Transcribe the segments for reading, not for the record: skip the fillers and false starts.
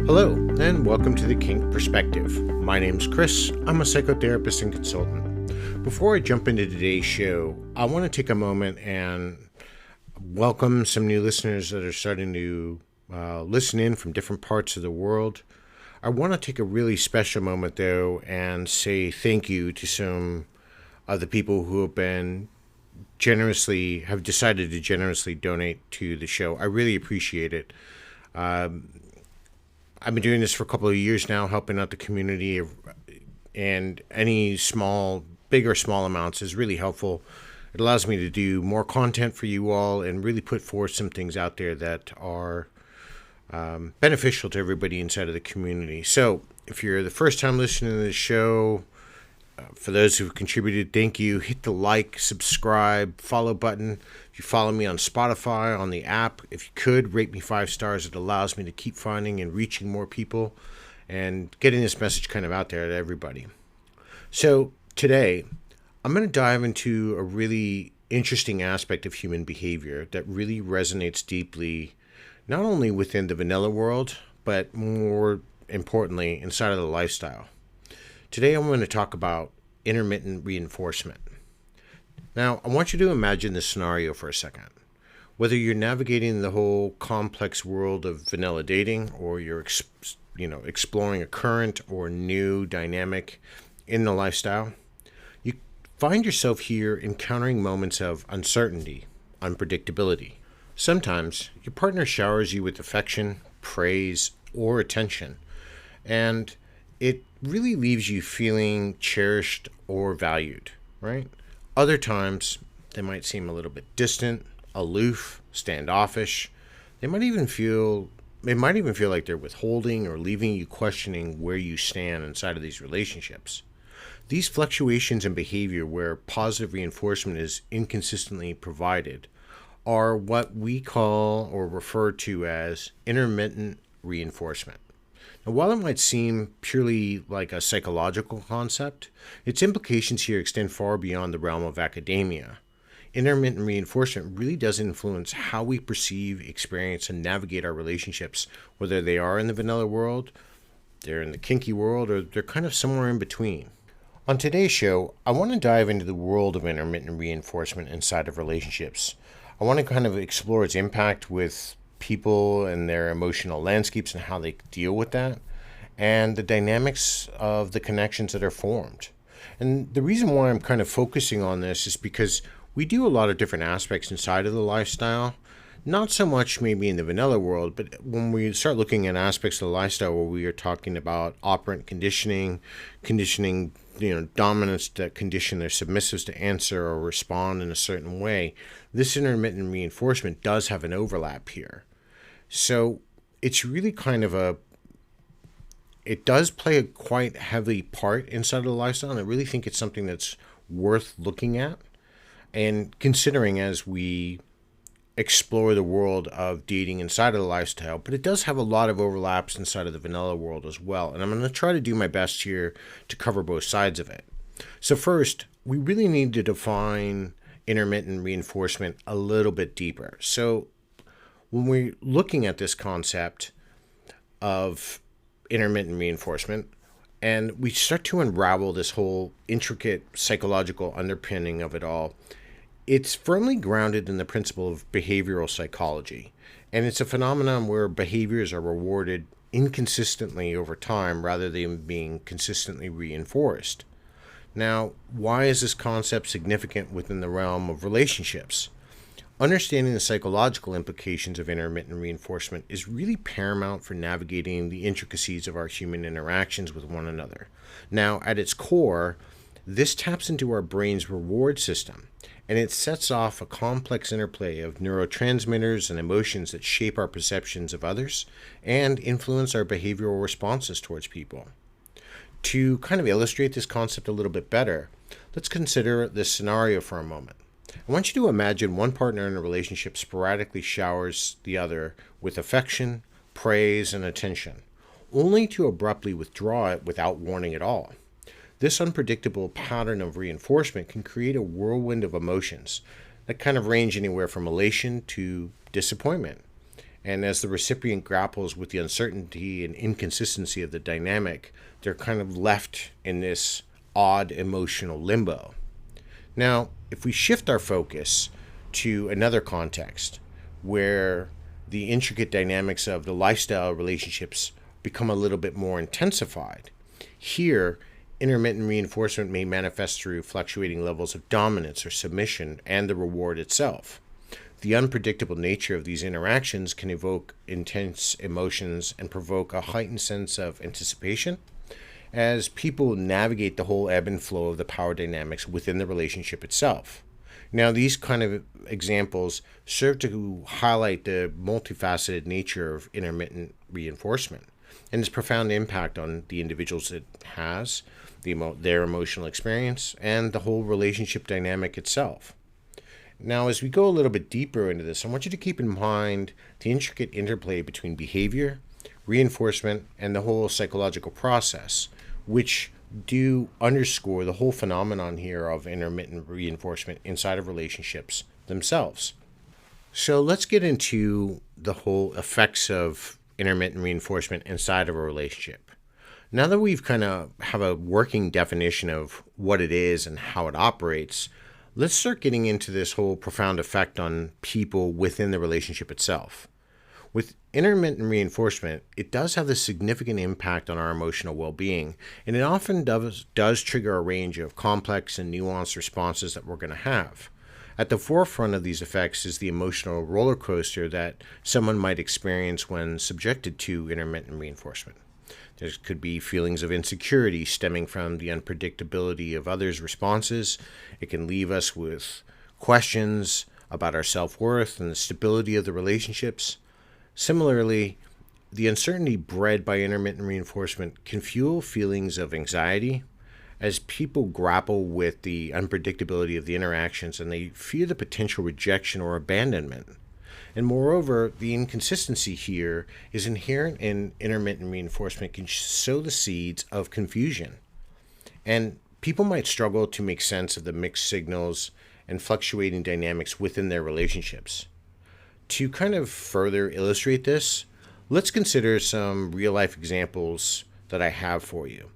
Hello, and welcome to the Kink Perspective. My name's Chris. I'm a psychotherapist and consultant. Before I jump into today's show, I want to take a moment and welcome some new listeners that are starting to listen in from different parts of the world. I want to take a really special moment, though, and say thank you to some of the people who have decided to generously donate to the show. I really appreciate it. I've been doing this for a couple of years now, helping out the community, and any big or small amounts is really helpful. It allows me to do more content for you all and really put forth some things out there that are beneficial to everybody inside of the community. So if you're the first time listening to the show, for those who've contributed, thank you. Hit the like, subscribe, follow button. If you follow me on Spotify, on the app, if you could, rate me 5 stars. It allows me to keep finding and reaching more people and getting this message kind of out there to everybody. So today, I'm going to dive into a really interesting aspect of human behavior that really resonates deeply, not only within the vanilla world, but more importantly, inside of the lifestyle. Today, I'm going to talk about intermittent reinforcement. Now, I want you to imagine this scenario for a second. Whether you're navigating the whole complex world of vanilla dating, or you're exploring a current or new dynamic in the lifestyle, you find yourself here encountering moments of uncertainty, unpredictability. Sometimes your partner showers you with affection, praise, or attention, and it really leaves you feeling cherished or valued, right? Other times, they might seem a little bit distant, aloof, standoffish. They might even feel like they're withholding or leaving you questioning where you stand inside of these relationships. These fluctuations in behavior where positive reinforcement is inconsistently provided are what we call or refer to as intermittent reinforcement. Now, while it might seem purely like a psychological concept, its implications here extend far beyond the realm of academia. Intermittent reinforcement really does influence how we perceive, experience, and navigate our relationships, whether they are in the vanilla world, they're in the kinky world, or they're kind of somewhere in between. On today's show, I want to dive into the world of intermittent reinforcement inside of relationships. I want to kind of explore its impact with people and their emotional landscapes and how they deal with that, and the dynamics of the connections that are formed. And the reason why I'm kind of focusing on this is because we do a lot of different aspects inside of the lifestyle, not so much maybe in the vanilla world, but when we start looking at aspects of the lifestyle where we are talking about operant conditioning, dominants that condition their submissives to answer or respond in a certain way, this intermittent reinforcement does have an overlap here. So it's really kind of it does play a quite heavy part inside of the lifestyle, and I really think it's something that's worth looking at and considering as we explore the world of dating inside of the lifestyle. But it does have a lot of overlaps inside of the vanilla world as well, and I'm going to try to do my best here to cover both sides of it. So first, we really need to define intermittent reinforcement a little bit deeper. So when we're looking at this concept of intermittent reinforcement, and we start to unravel this whole intricate psychological underpinning of it all, it's firmly grounded in the principle of behavioral psychology. And it's a phenomenon where behaviors are rewarded inconsistently over time rather than being consistently reinforced. Now, why is this concept significant within the realm of relationships? Understanding the psychological implications of intermittent reinforcement is really paramount for navigating the intricacies of our human interactions with one another. Now, at its core, this taps into our brain's reward system, and it sets off a complex interplay of neurotransmitters and emotions that shape our perceptions of others and influence our behavioral responses towards people. To kind of illustrate this concept a little bit better, let's consider this scenario for a moment. I want you to imagine one partner in a relationship sporadically showers the other with affection, praise, and attention, only to abruptly withdraw it without warning at all. This unpredictable pattern of reinforcement can create a whirlwind of emotions that kind of range anywhere from elation to disappointment. And as the recipient grapples with the uncertainty and inconsistency of the dynamic, they're kind of left in this odd emotional limbo. Now, if we shift our focus to another context where the intricate dynamics of the lifestyle relationships become a little bit more intensified, here, intermittent reinforcement may manifest through fluctuating levels of dominance or submission and the reward itself. The unpredictable nature of these interactions can evoke intense emotions and provoke a heightened sense of anticipation as people navigate the whole ebb and flow of the power dynamics within the relationship itself. Now, these kind of examples serve to highlight the multifaceted nature of intermittent reinforcement and its profound impact on the individuals it has, their emotional experience, and the whole relationship dynamic itself. Now, as we go a little bit deeper into this, I want you to keep in mind the intricate interplay between behavior, reinforcement, and the whole psychological process, which do underscore the whole phenomenon here of intermittent reinforcement inside of relationships themselves. So let's get into the whole effects of intermittent reinforcement inside of a relationship. Now that we've kind of have a working definition of what it is and how it operates, let's start getting into this whole profound effect on people within the relationship itself. With intermittent reinforcement, it does have a significant impact on our emotional well-being, and it often does trigger a range of complex and nuanced responses that we're going to have. At the forefront of these effects is the emotional roller coaster that someone might experience when subjected to intermittent reinforcement. There could be feelings of insecurity stemming from the unpredictability of others' responses. It can leave us with questions about our self-worth and the stability of the relationships. Similarly, the uncertainty bred by intermittent reinforcement can fuel feelings of anxiety as people grapple with the unpredictability of the interactions and they fear the potential rejection or abandonment. And moreover, the inconsistency here is inherent in intermittent reinforcement can sow the seeds of confusion. And people might struggle to make sense of the mixed signals and fluctuating dynamics within their relationships. To kind of further illustrate this, let's consider some real-life examples that I have for you.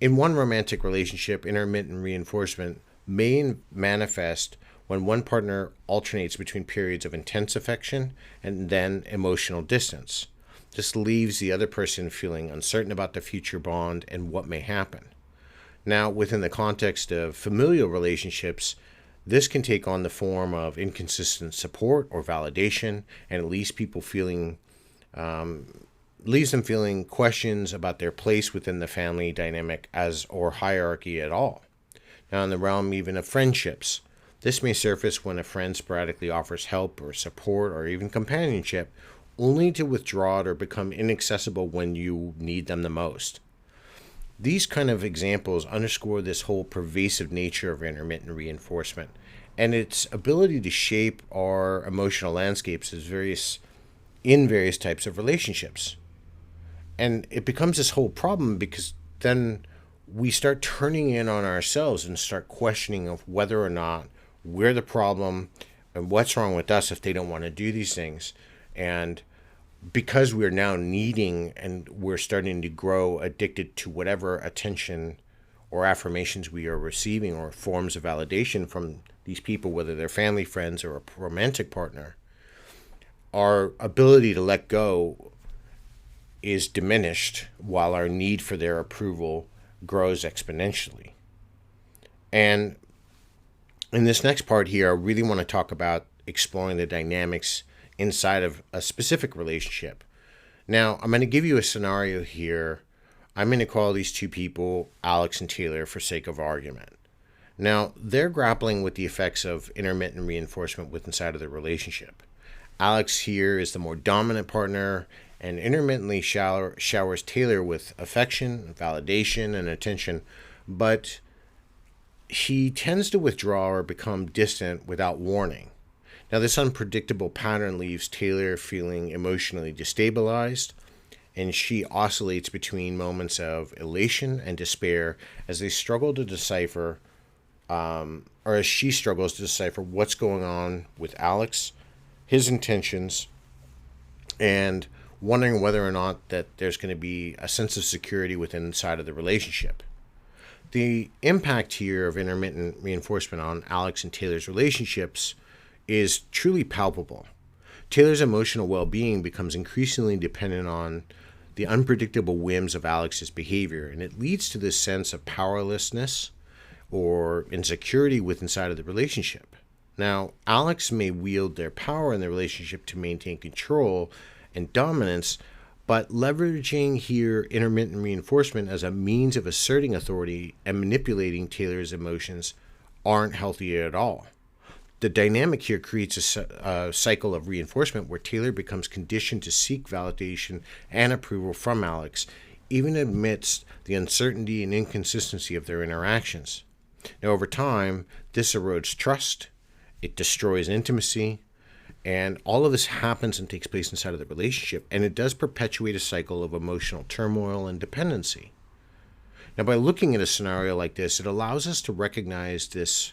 In one romantic relationship, intermittent reinforcement may manifest when one partner alternates between periods of intense affection and then emotional distance. This leaves the other person feeling uncertain about the future bond and what may happen. Now, within the context of familial relationships, this can take on the form of inconsistent support or validation, and it leaves people feeling, leaves them feeling questions about their place within the family dynamic or hierarchy at all. Now, in the realm even of friendships, this may surface when a friend sporadically offers help or support or even companionship, only to withdraw it or become inaccessible when you need them the most. These kind of examples underscore this whole pervasive nature of intermittent reinforcement and its ability to shape our emotional landscapes in various types of relationships. And it becomes this whole problem because then we start turning in on ourselves and start questioning of whether or not we're the problem and what's wrong with us if they don't want to do these things. And because we're now needing and we're starting to grow addicted to whatever attention or affirmations we are receiving or forms of validation from these people, whether they're family, friends, or a romantic partner, our ability to let go is diminished while our need for their approval grows exponentially. And in this next part here, I really want to talk about exploring the dynamics inside of a specific relationship. Now, I'm going to give you a scenario here. I'm going to call these two people Alex and Taylor for sake of argument. Now, they're grappling with the effects of intermittent reinforcement inside of the relationship. Alex here is the more dominant partner and intermittently showers Taylor with affection, validation, and attention, but he tends to withdraw or become distant without warning. Now, this unpredictable pattern leaves Taylor feeling emotionally destabilized, and she oscillates between moments of elation and despair as they struggle to decipher, or as she struggles to decipher what's going on with Alex, his intentions, and wondering whether or not that there's going to be a sense of security within inside of the relationship. The impact here of intermittent reinforcement on Alex and Taylor's relationships is truly palpable. Taylor's emotional well-being becomes increasingly dependent on the unpredictable whims of Alex's behavior, and it leads to this sense of powerlessness or insecurity inside of the relationship. Now, Alex may wield their power in the relationship to maintain control and dominance, but leveraging here intermittent reinforcement as a means of asserting authority and manipulating Taylor's emotions aren't healthy at all. The dynamic here creates a cycle of reinforcement where Taylor becomes conditioned to seek validation and approval from Alex, even amidst the uncertainty and inconsistency of their interactions. Now, over time, this erodes trust, it destroys intimacy, and all of this happens and takes place inside of the relationship, and it does perpetuate a cycle of emotional turmoil and dependency. Now, by looking at a scenario like this, it allows us to recognize this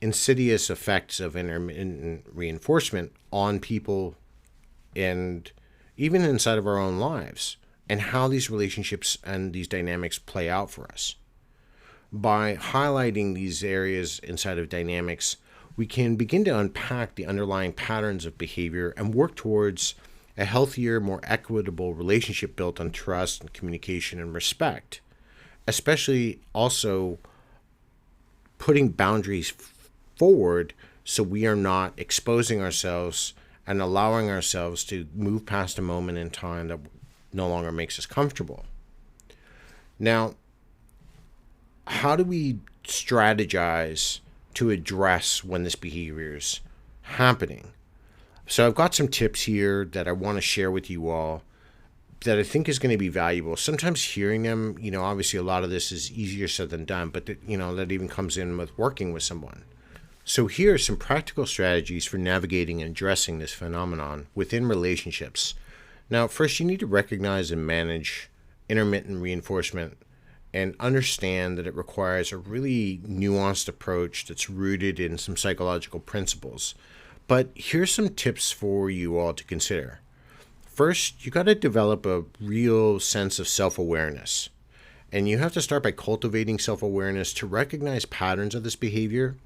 insidious effects of intermittent reinforcement on people and even inside of our own lives, and how these relationships and these dynamics play out for us. By highlighting these areas inside of dynamics, we can begin to unpack the underlying patterns of behavior and work towards a healthier, more equitable relationship built on trust and communication and respect, especially also putting boundaries forward so we are not exposing ourselves and allowing ourselves to move past a moment in time that no longer makes us comfortable. Now, how do we strategize to address when this behavior is happening? So I've got some tips here that I want to share with you all that I think is going to be valuable. Sometimes hearing them, obviously a lot of this is easier said than done, but that even comes in with working with someone. So here are some practical strategies for navigating and addressing this phenomenon within relationships. Now, first, you need to recognize and manage intermittent reinforcement and understand that it requires a really nuanced approach that's rooted in some psychological principles. But here's some tips for you all to consider. First, you got to develop a real sense of self-awareness. And you have to start by cultivating self-awareness to recognize patterns of this behavior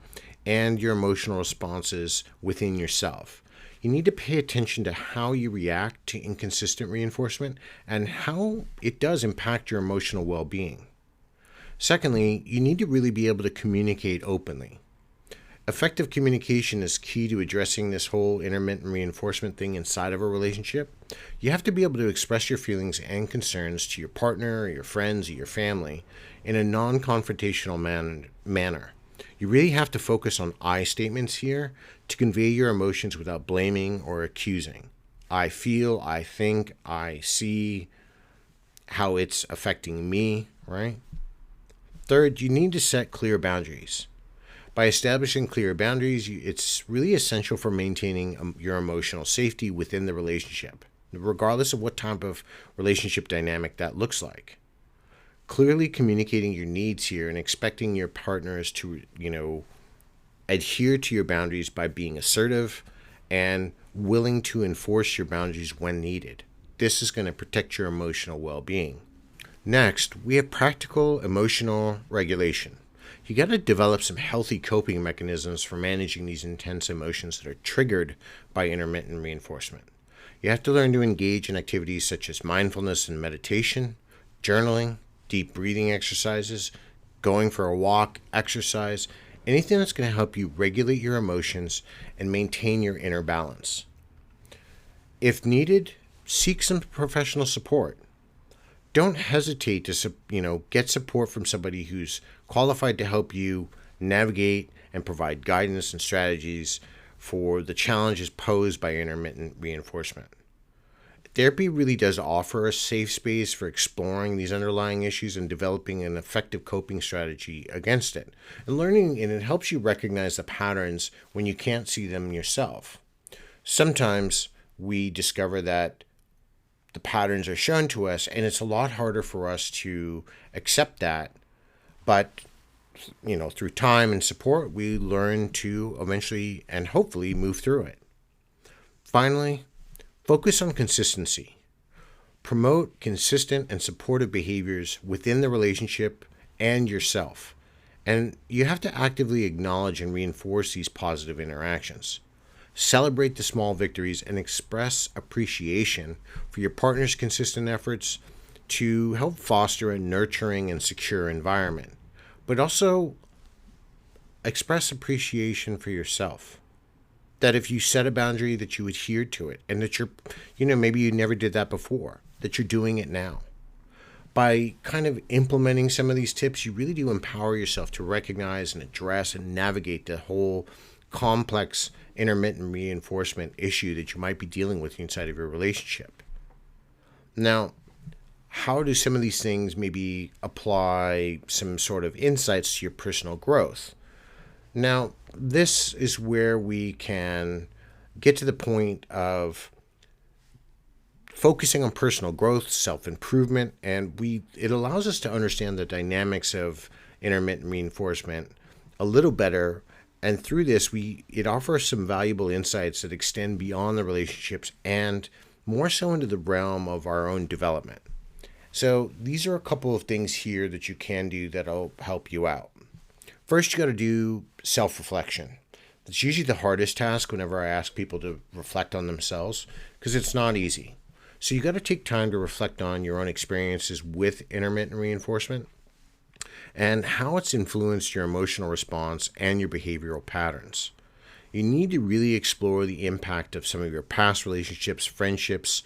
and your emotional responses within yourself. You need to pay attention to how you react to inconsistent reinforcement and how it does impact your emotional well-being. Secondly, you need to really be able to communicate openly. Effective communication is key to addressing this whole intermittent reinforcement thing inside of a relationship. You have to be able to express your feelings and concerns to your partner, or your friends, or your family in a non-confrontational manner. You really have to focus on I statements here to convey your emotions without blaming or accusing. I feel, I think, I see how it's affecting me, right? Third, you need to set clear boundaries. By establishing clear boundaries, it's really essential for maintaining your emotional safety within the relationship, regardless of what type of relationship dynamic that looks like. Clearly communicating your needs here and expecting your partners to, adhere to your boundaries by being assertive and willing to enforce your boundaries when needed. This is going to protect your emotional well-being. Next, we have practical emotional regulation. You got to develop some healthy coping mechanisms for managing these intense emotions that are triggered by intermittent reinforcement. You have to learn to engage in activities such as mindfulness and meditation, journaling, deep breathing exercises, going for a walk, exercise, anything that's going to help you regulate your emotions and maintain your inner balance. If needed, seek some professional support. Don't hesitate to, get support from somebody who's qualified to help you navigate and provide guidance and strategies for the challenges posed by intermittent reinforcement. Therapy really does offer a safe space for exploring these underlying issues and developing an effective coping strategy against it. And it helps you recognize the patterns when you can't see them yourself. Sometimes we discover that the patterns are shown to us, and it's a lot harder for us to accept that. But, through time and support, we learn to eventually and hopefully move through it. Finally, Focus on consistency. Promote consistent and supportive behaviors within the relationship and yourself. And you have to actively acknowledge and reinforce these positive interactions. Celebrate the small victories and express appreciation for your partner's consistent efforts to help foster a nurturing and secure environment. But also express appreciation for yourself. That if you set a boundary, that you adhere to it, and that maybe you never did that before, that you're doing it now. By kind of implementing some of these tips, you really do empower yourself to recognize and address and navigate the whole complex intermittent reinforcement issue that you might be dealing with inside of your relationship. Now, how do some of these things maybe apply some sort of insights to your personal growth? Now, this is where we can get to the point of focusing on personal growth, self-improvement, and it allows us to understand the dynamics of intermittent reinforcement a little better. And through this, it offers some valuable insights that extend beyond the relationships and more so into the realm of our own development. So these are a couple of things here that you can do that'll help you out. First, you got to do self-reflection. It's usually the hardest task whenever I ask people to reflect on themselves, because it's not easy. So you got to take time to reflect on your own experiences with intermittent reinforcement and how it's influenced your emotional response and your behavioral patterns. You need to really explore the impact of some of your past relationships, friendships,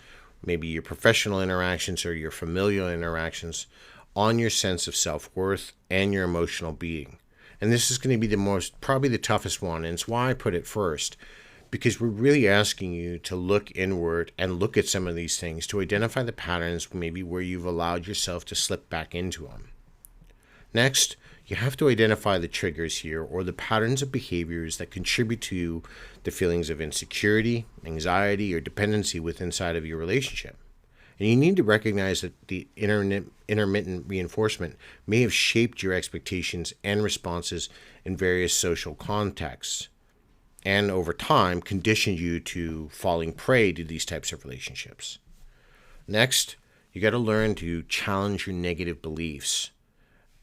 maybe your professional interactions or your familial interactions on your sense of self-worth and your emotional being. And this is going to be probably the toughest one, and it's why I put it first, because we're really asking you to look inward and look at some of these things to identify the patterns maybe where you've allowed yourself to slip back into them. Next, you have to identify the triggers here or the patterns of behaviors that contribute to the feelings of insecurity, anxiety, or dependency inside of your relationship. And you need to recognize that the intermittent reinforcement may have shaped your expectations and responses in various social contexts, and over time conditioned you to falling prey to these types of relationships. Next, you got to learn to challenge your negative beliefs,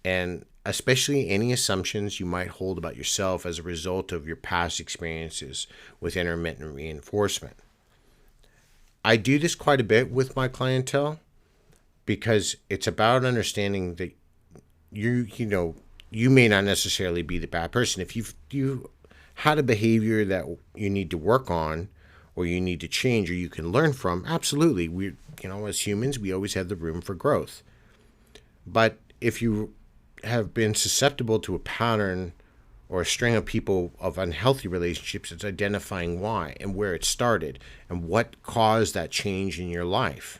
and especially any assumptions you might hold about yourself as a result of your past experiences with intermittent reinforcement. I do this quite a bit with my clientele because it's about understanding that you may not necessarily be the bad person. If you had a behavior that you need to work on or you need to change or you can learn from, absolutely. As humans, we always have the room for growth. But if you have been susceptible to a pattern or a string of people of unhealthy relationships, it's identifying why and where it started and what caused that change in your life.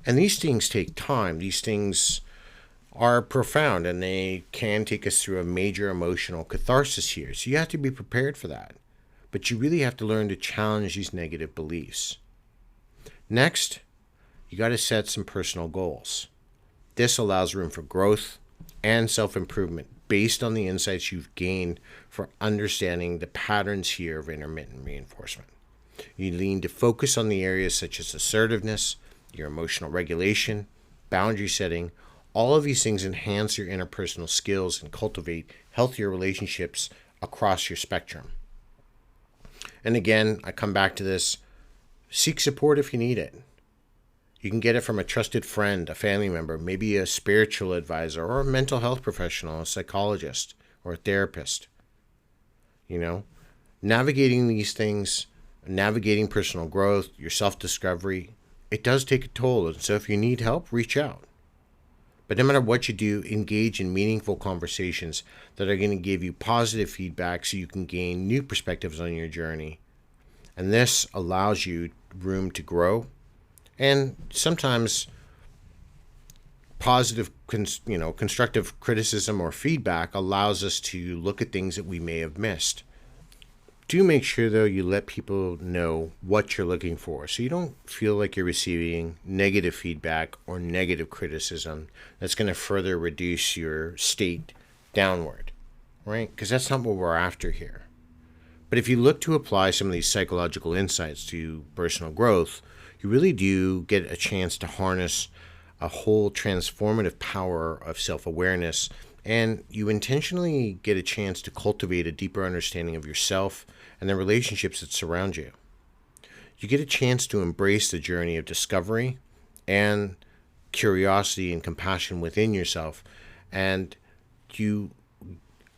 And these things take time. These things are profound and they can take us through a major emotional catharsis here. So you have to be prepared for that. But you really have to learn to challenge these negative beliefs. Next, you got to set some personal goals. This allows room for growth and self-improvement based on the insights you've gained for understanding the patterns here of intermittent reinforcement. You need to focus on the areas such as assertiveness, your emotional regulation, boundary setting. All of these things enhance your interpersonal skills and cultivate healthier relationships across your spectrum. And again, I come back to this, seek support if you need it. You can get it from a trusted friend, a family member, maybe a spiritual advisor, or a mental health professional, a psychologist, or a therapist. Navigating these things, navigating personal growth, your self-discovery, it does take a toll. And so if you need help, reach out. But no matter what you do, engage in meaningful conversations that are going to give you positive feedback so you can gain new perspectives on your journey. And this allows you room to grow. And sometimes positive, constructive criticism or feedback allows us to look at things that we may have missed. Do make sure, though, you let people know what you're looking for so you don't feel like you're receiving negative feedback or negative criticism that's going to further reduce your state downward, right? Because that's not what we're after here. But if you look to apply some of these psychological insights to personal growth, you really do get a chance to harness a whole transformative power of self-awareness, and you intentionally get a chance to cultivate a deeper understanding of yourself and the relationships that surround you. You get a chance to embrace the journey of discovery and curiosity and compassion within yourself, and you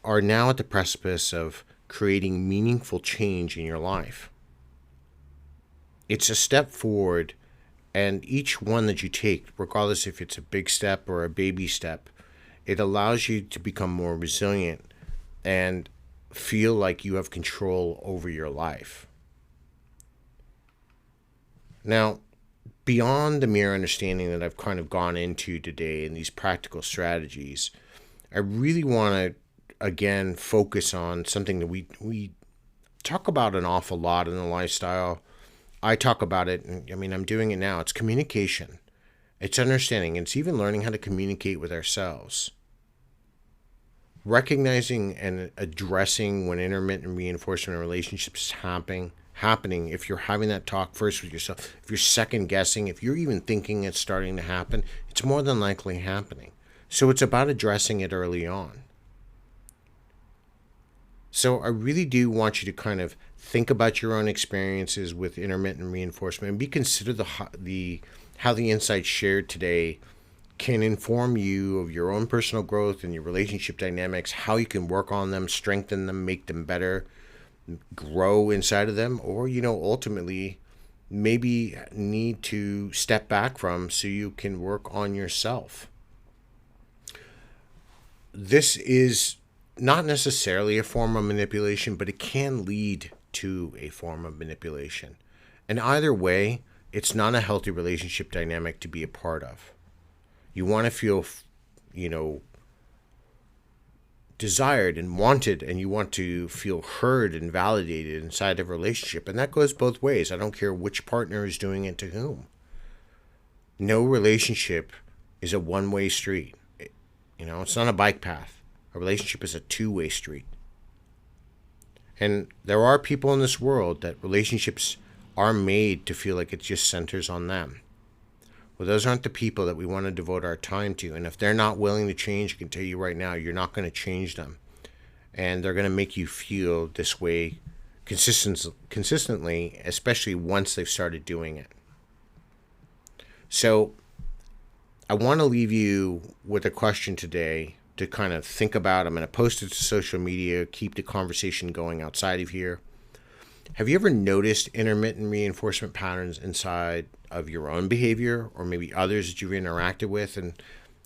are now at the precipice of creating meaningful change in your life. It's a step forward, and each one that you take, regardless if it's a big step or a baby step, it allows you to become more resilient and feel like you have control over your life. Now, beyond the mere understanding that I've kind of gone into today and these practical strategies, I really want to again focus on something that we talk about an awful lot in the lifestyle. I talk about it, and I mean, I'm doing it now. It's communication. It's understanding. It's even learning how to communicate with ourselves. Recognizing and addressing when intermittent reinforcement in relationships is happening, if you're having that talk first with yourself, if you're second guessing, if you're even thinking it's starting to happen, it's more than likely happening. So it's about addressing it early on. So I really do want you to kind of think about your own experiences with intermittent reinforcement and consider how the insights shared today can inform you of your own personal growth and your relationship dynamics, how you can work on them, strengthen them, make them better, grow inside of them, or, ultimately maybe need to step back from so you can work on yourself. This is not necessarily a form of manipulation, but it can lead to a form of manipulation. And either way, it's not a healthy relationship dynamic to be a part of. You want to feel, desired and wanted, and you want to feel heard and validated inside of a relationship. And that goes both ways. I don't care which partner is doing it to whom. No relationship is a one-way street. It's not a bike path. A relationship is a two-way street. And there are people in this world that relationships are made to feel like it just centers on them. Well, those aren't the people that we want to devote our time to. And if they're not willing to change, I can tell you right now, you're not going to change them. And they're going to make you feel this way consistently, especially once they've started doing it. So I want to leave you with a question today to kind of think about. I'm going to post it to social media, keep the conversation going outside of here. Have you ever noticed intermittent reinforcement patterns inside of your own behavior or maybe others that you've interacted with? And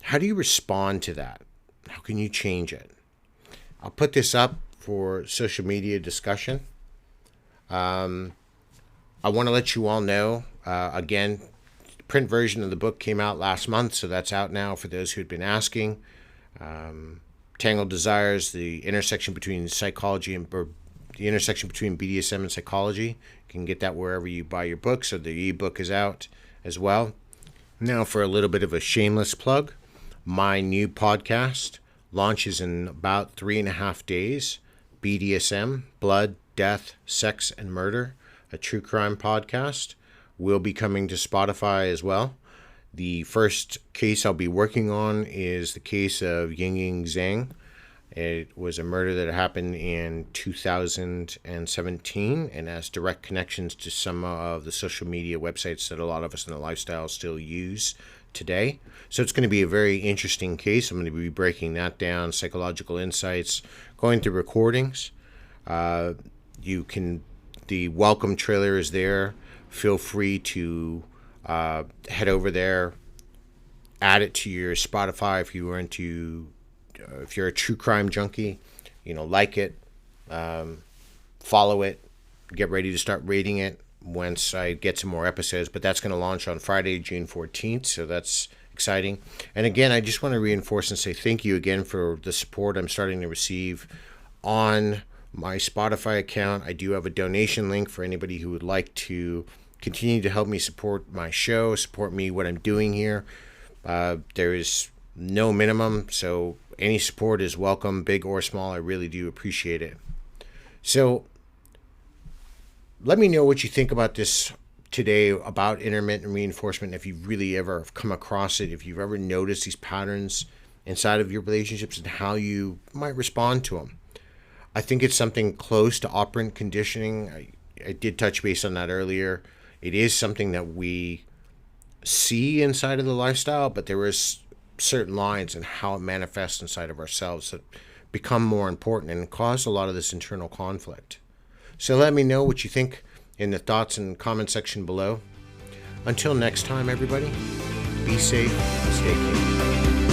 how do you respond to that? How can you change it? I'll put this up for social media discussion. I want to let you all know, again, print version of the book came out last month, so that's out now for those who had been asking. Tangled Desires, the intersection between psychology or the intersection between BDSM and psychology. You can get that wherever you buy your books, so the ebook is out as well. Now for a little bit of a shameless plug, my new podcast launches in about 3.5 days. BDSM, Blood, Death, Sex, and Murder, a true crime podcast, will be coming to Spotify as well. The first case I'll be working on is the case of Ying Zhang. It was a murder that happened in 2017 and has direct connections to some of the social media websites that a lot of us in the lifestyle still use today. So it's going to be a very interesting case. I'm going to be breaking that down, psychological insights, going through recordings. The welcome trailer is there. Feel free to head over there, add it to your Spotify if you are if you're a true crime junkie, like it, follow it, get ready to start rating it once I get some more episodes. But that's going to launch on Friday, June 14th, so that's exciting. And again, I just want to reinforce and say thank you again for the support I'm starting to receive on my Spotify account. I do have a donation link for anybody who would like to continue to help me support my show, support me, what I'm doing here. There is no minimum, so any support is welcome, big or small. I really do appreciate it. So Let me know what you think about this today, about intermittent reinforcement, if you've really ever come across it, if you've ever noticed these patterns inside of your relationships and how you might respond to them. I think it's something close to operant conditioning. I did touch base on that earlier. It is something that we see inside of the lifestyle, but there is certain lines and how it manifests inside of ourselves that become more important and cause a lot of this internal conflict. So let me know what you think in the thoughts and comment section below. Until next time, everybody, be safe, stay tuned.